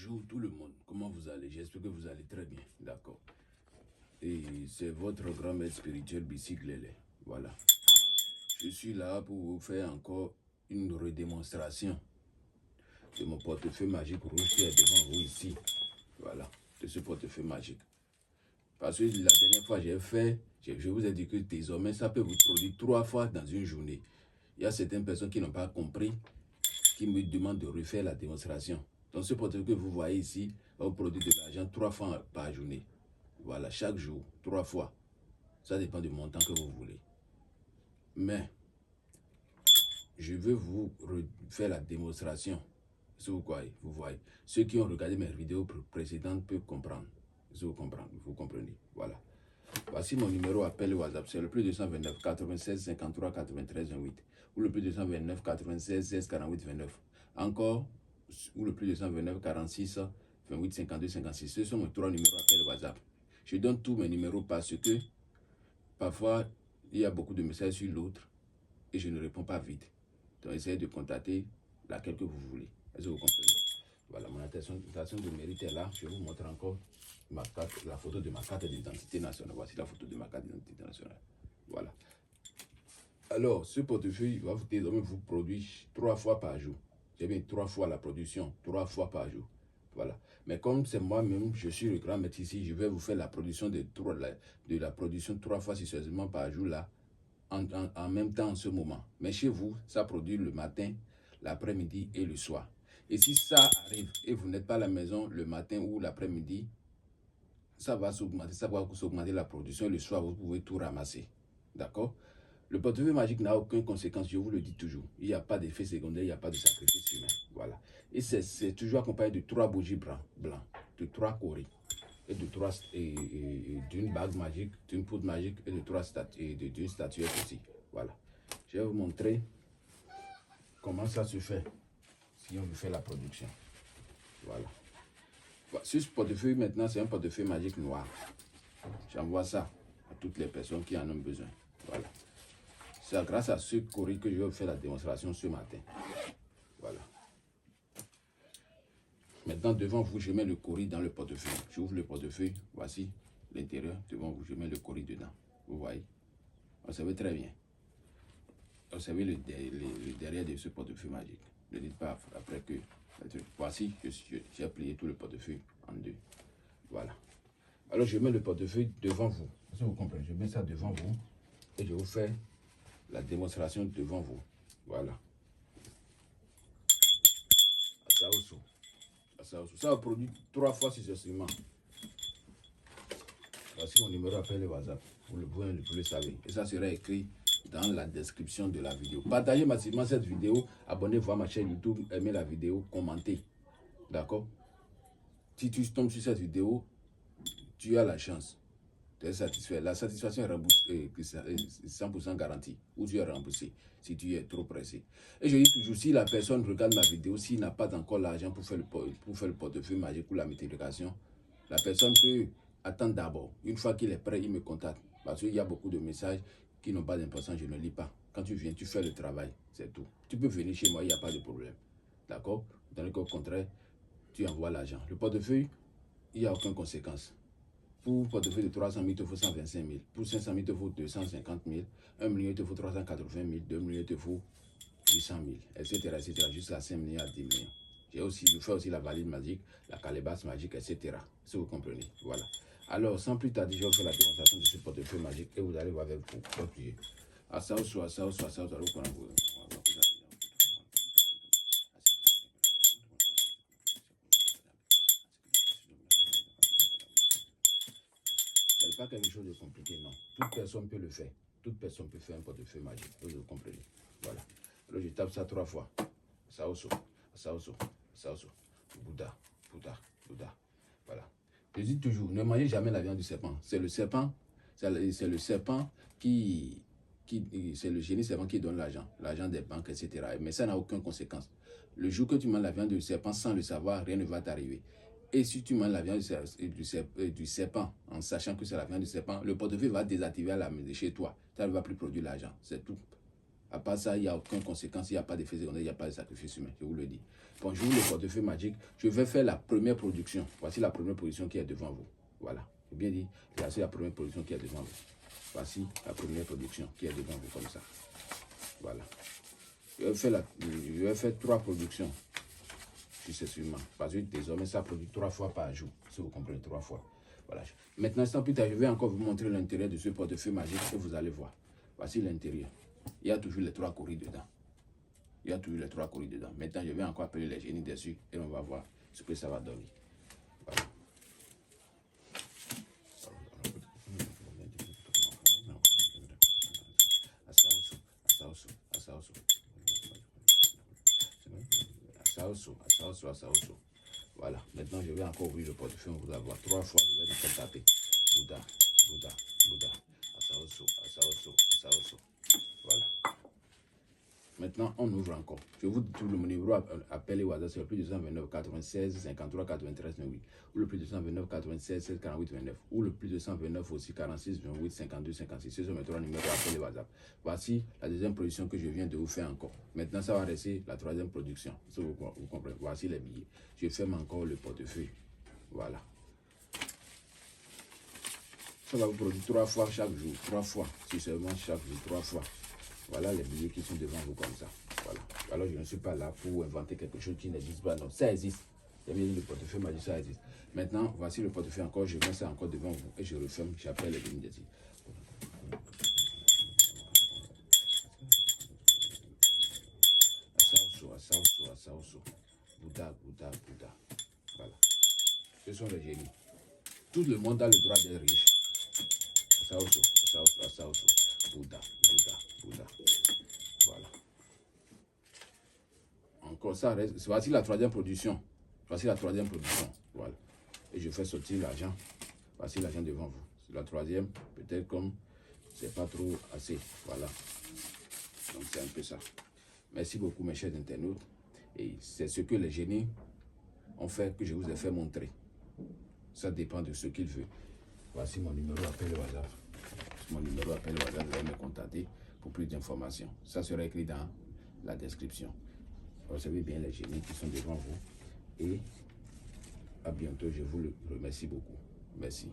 Bonjour tout le monde, comment vous allez? J'espère que vous allez très bien, d'accord. Et c'est votre grand maître spirituel Bicyclele. Voilà. Je suis là pour vous faire encore une redémonstration de mon portefeuille magique rouge qui est devant vous ici. Voilà, de ce portefeuille magique. Parce que la dernière fois j'ai fait, je vous ai dit que désormais ça peut vous produire 3 fois dans une journée. Il y a certaines personnes qui n'ont pas compris, qui me demandent de refaire la démonstration. Donc ce portefeuille que vous voyez ici va vous produire de l'argent 3 fois par journée. Voilà, chaque jour, 3 fois. Ça dépend du montant que vous voulez. Mais, je veux vous faire la démonstration. Si vous voyez. Ceux qui ont regardé mes vidéos précédentes peuvent comprendre. Si vous comprenez. Voilà. Voici mon numéro appel WhatsApp. C'est le plus 229 96 53 93 28. Ou le plus 229 96 16 48 29. Encore, ou le plus 229 46 28 52 56. Ce sont mes 3 numéros appel WhatsApp. Je donne tous mes numéros parce que parfois, il y a beaucoup de messages sur l'autre et je ne réponds pas vite. Donc, essayez de contacter laquelle que vous voulez. Est-ce que vous comprenez? Voilà, mon attestation de mérite est là. Je vous montre encore ma carte, la photo de ma carte d'identité nationale. Voici la photo de ma carte d'identité nationale. Voilà. Alors, ce portefeuille va désormais vous produire 3 fois par jour. J'ai bien 3 fois la production, 3 fois par jour. Voilà. Mais comme c'est moi-même, je suis le grand maître ici, je vais vous faire la production de la production 3 fois successivement par jour là, en même temps en ce moment. Mais chez vous, ça produit le matin, l'après-midi et le soir. Et si ça arrive et vous n'êtes pas à la maison le matin ou l'après-midi, ça va s'augmenter la production. Le soir, vous pouvez tout ramasser. D'accord? Le portefeuille magique n'a aucune conséquence, je vous le dis toujours. Il n'y a pas d'effet secondaire, il n'y a pas de sacrifice humain. Voilà. Et c'est toujours accompagné de 3 bougies blancs, de 3 coris, et d'une bague magique, d'une poudre magique et d'une statuette aussi. Voilà. Je vais vous montrer comment ça se fait si on veut faire la production. Voilà. Ce portefeuille maintenant, c'est un portefeuille magique noir. J'envoie ça à toutes les personnes qui en ont besoin. Voilà. C'est grâce à ce courrier que je vais vous faire la démonstration ce matin. Voilà. Maintenant, devant vous, je mets le courrier dans le portefeuille. J'ouvre le portefeuille. Voici l'intérieur. Devant vous, je mets le courrier dedans. Vous voyez? Observez très bien. Observez le derrière de ce portefeuille magique. Ne dites pas après que... Voici, j'ai plié tout le portefeuille en 2. Voilà. Alors, je mets le portefeuille devant vous. Si vous comprenez, je mets ça devant vous et je vous fais la démonstration devant vous. Voilà. Ça va produire 3 fois successivement. Voici mon numéro appel et WhatsApp. Vous le savez. Et ça sera écrit dans la description de la vidéo. Partagez massivement cette vidéo. Abonnez-vous à ma chaîne YouTube. Aimez la vidéo. Commentez. D'accord? Si tu tombes sur cette vidéo, tu as la chance. Tu es satisfait. La satisfaction est remboursée, 100% garantie. Ou tu es remboursé si tu es trop pressé. Et je dis toujours, si la personne regarde ma vidéo, s'il n'a pas encore l'argent pour faire le portefeuille magique ou la multiplication, la personne peut attendre d'abord. Une fois qu'il est prêt, il me contacte. Parce qu'il y a beaucoup de messages qui n'ont pas d'importance, je ne lis pas. Quand tu viens, tu fais le travail, c'est tout. Tu peux venir chez moi, il n'y a pas de problème. D'accord? Dans le cas contraire, tu envoies l'argent. Le portefeuille, il n'y a aucune conséquence. Pour un portefeuille de 300 000, il te faut 125 000. Pour 500 000, il te faut 250 000. 1 million, il te faut 380 000. 2 millions, il te faut 800 000, etc. Jusqu'à 5 millions à 10 millions. Je fais aussi la valise magique, la calebasse magique, etc. Si vous comprenez. Voilà. Alors, sans plus tarder, je vais vous faire la démonstration de ce portefeuille magique et vous allez voir avec vous. Ok. À ça, soit ça, soit ça, vous allez prendre vous. C'est pas quelque chose de compliqué, non. Toute personne peut le faire. Toute personne peut faire un portefeuille magique. Vous comprenez. Voilà. Alors je tape ça 3 fois. Saoso, Saoso, Saoso. Bouddha, Bouddha, Bouddha. Voilà. Je dis toujours, ne mangez jamais la viande du serpent. C'est le serpent, c'est le serpent c'est le génie serpent qui donne l'argent des banques, etc. Mais ça n'a aucune conséquence. Le jour que tu manges la viande du serpent sans le savoir, rien ne va t'arriver. Et si tu manges la viande du serpent, en sachant que c'est la viande du serpent, le portefeuille va désactiver chez toi. Ça ne va plus produire l'argent. C'est tout. À part ça, il n'y a aucune conséquence, il n'y a pas d'effet secondaire, il n'y a pas de sacrifice humain, je vous le dis. Bonjour le portefeuille magique, je vais faire la première production. Voici la première production qui est devant vous. Voilà, j'ai bien dit, voici la première production qui est devant vous. Voici la première production qui est devant vous comme ça. Voilà. Je vais faire 3 productions successivement. Parce que désormais, ça produit 3 fois par jour. Si vous comprenez, 3 fois. Voilà. Maintenant, sans plus tard, je vais encore vous montrer l'intérieur de ce portefeuille magique que vous allez voir. Voici l'intérieur. Il y a toujours les 3 courriers dedans. Il y a toujours les 3 courriers dedans. Maintenant, je vais encore appeler les génies dessus et on va voir ce que ça va donner. Voilà. Voilà. Maintenant, je vais encore ouvrir le portefeuille. Vous allez voir 3 fois. Je vais encore taper. Bouddha, Bouddha, Bouddha. Asaoso. Voilà. Maintenant, on ouvre encore. Je vous dis tout le numéro appelé au hasard, c'est le plus 229 96 53 93 98 ou le plus 229 96 16 48 29 ou le plus 229 aussi 46 28 52 56. Ce sont mes 3 numéros appelés WhatsApp. Voici la deuxième production que je viens de vous faire encore. Maintenant, ça va rester la 3e production. Si vous comprenez. Voici les billets. Je ferme encore le portefeuille. Voilà. Ça va vous produire 3 fois chaque jour. 3 fois. Si seulement chaque jour, 3 fois. Voilà les billets qui sont devant vous comme ça. Voilà. Alors je ne suis pas là pour inventer quelque chose qui n'existe pas. Non, ça existe. J'ai bien dit le portefeuille magique, ça existe. Maintenant, voici le portefeuille encore. Je mets ça encore devant vous et je referme. J'appelle les lignes dessus. Asaoso. Bouddha. Voilà. Ce sont les génies. Tout le monde a le droit d'être riche. Asaoso. Bouddha. Voilà. Encore ça reste. Voici la 3e production. Voilà. Et je fais sortir l'argent. Voici l'argent devant vous. C'est la 3e. Peut-être comme c'est pas trop assez. Voilà. Donc c'est un peu ça. Merci beaucoup mes chers internautes. Et c'est ce que les génies ont fait que je vous ai fait montrer. Ça dépend de ce qu'ils veulent. Voici mon numéro appel au hasard. Mon numéro appel au hasard, vous allez me contacter pour plus d'informations. Ça sera écrit dans la description. Recevez bien les génies qui sont devant vous. Et à bientôt. Je vous remercie beaucoup. Merci.